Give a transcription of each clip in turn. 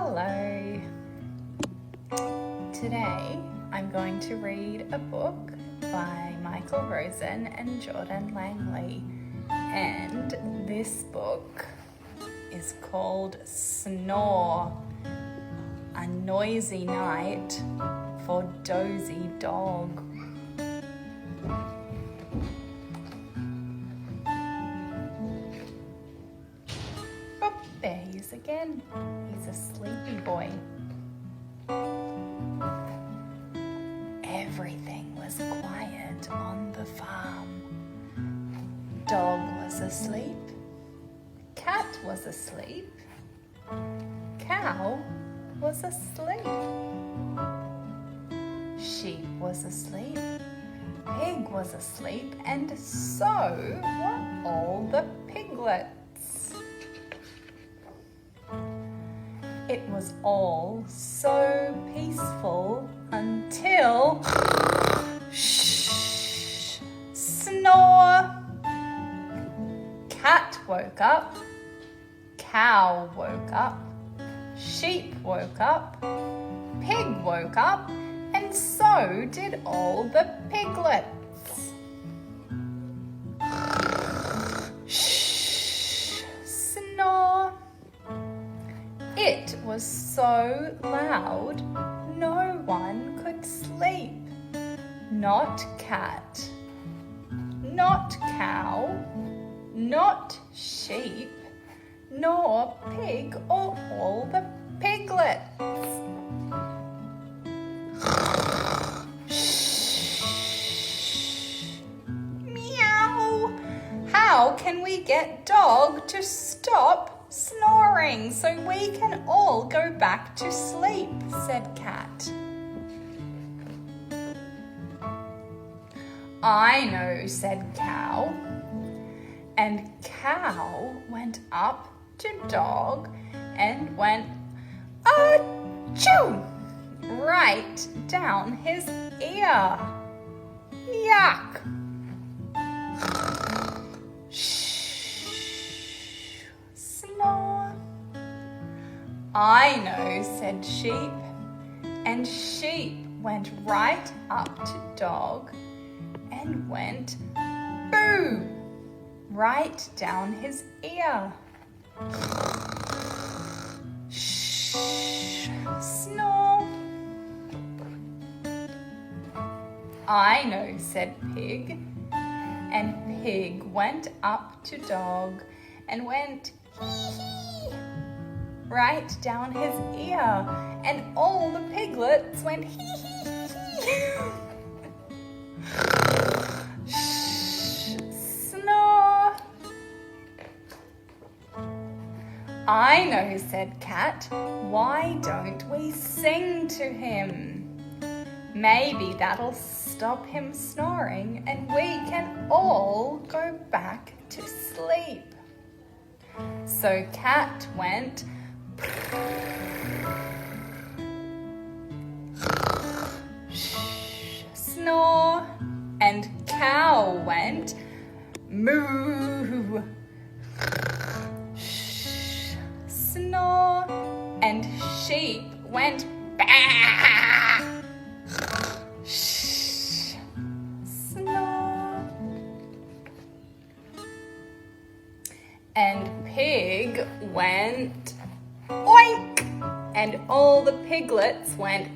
Hello. Today I'm going to read a book by Michael Rosen and Jordan Langley, and this book is called Snore, a noisy night for dozy dog. Oh, there he is again. He's a sleepy boy. Everything was quiet on the farm. Dog was asleep. Cat was asleep. Cow was asleep. Sheep was asleep. Pig was asleep, and so were all the piglets. It was all so peaceful until Snore. Cat woke up. Cow woke up. Sheep woke up. Pig woke up, and so did all the piglets. Snore. It was so loud, no one could sleep. Not cat, not cow, not sheep, nor pig or all the piglets. Meow. How can we get dog to stop snoring so we can all go back to sleep? Said Cat. I know, said Cow. And Cow went up to Dog and went achoo right down his ear. Yuck. Snore. I know, said Sheep. And Sheep went right up to Dog and went boo right down his ear. Snore. I know, said Pig. And Pig went up to Dog and went hee-hee right down his ear, and all the piglets went hee-hee-hee-hee. Snore. I know, said Cat. Why don't we sing to him? Maybe that'll stop him snoring and we can all go back to sleep. So Cat went snore, and Cow went moo. Snore, and Sheep went bah. Snore, and Pig went oink, and all the piglets went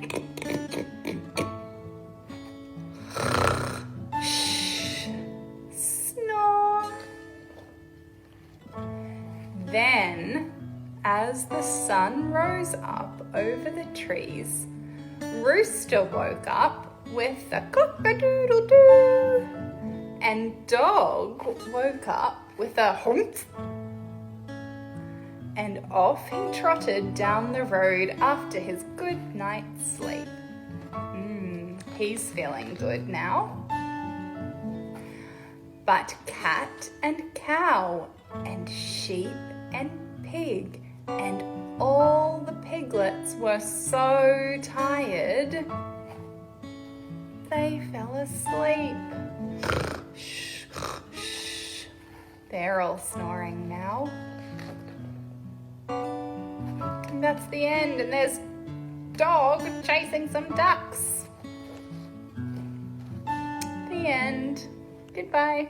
snore. Then, as the sun rose up over the trees, Rooster woke up with a cock-a-doodle-doo, and Dog woke up with a humph, and off he trotted down the road after his good night's sleep. He's feeling good now. But Cat and Cow and Sheep and Pig and all the piglets were so tired they fell asleep. Shh, shh. They're all snoring now. that's the end, and there's dog chasing some ducks. The end. Goodbye.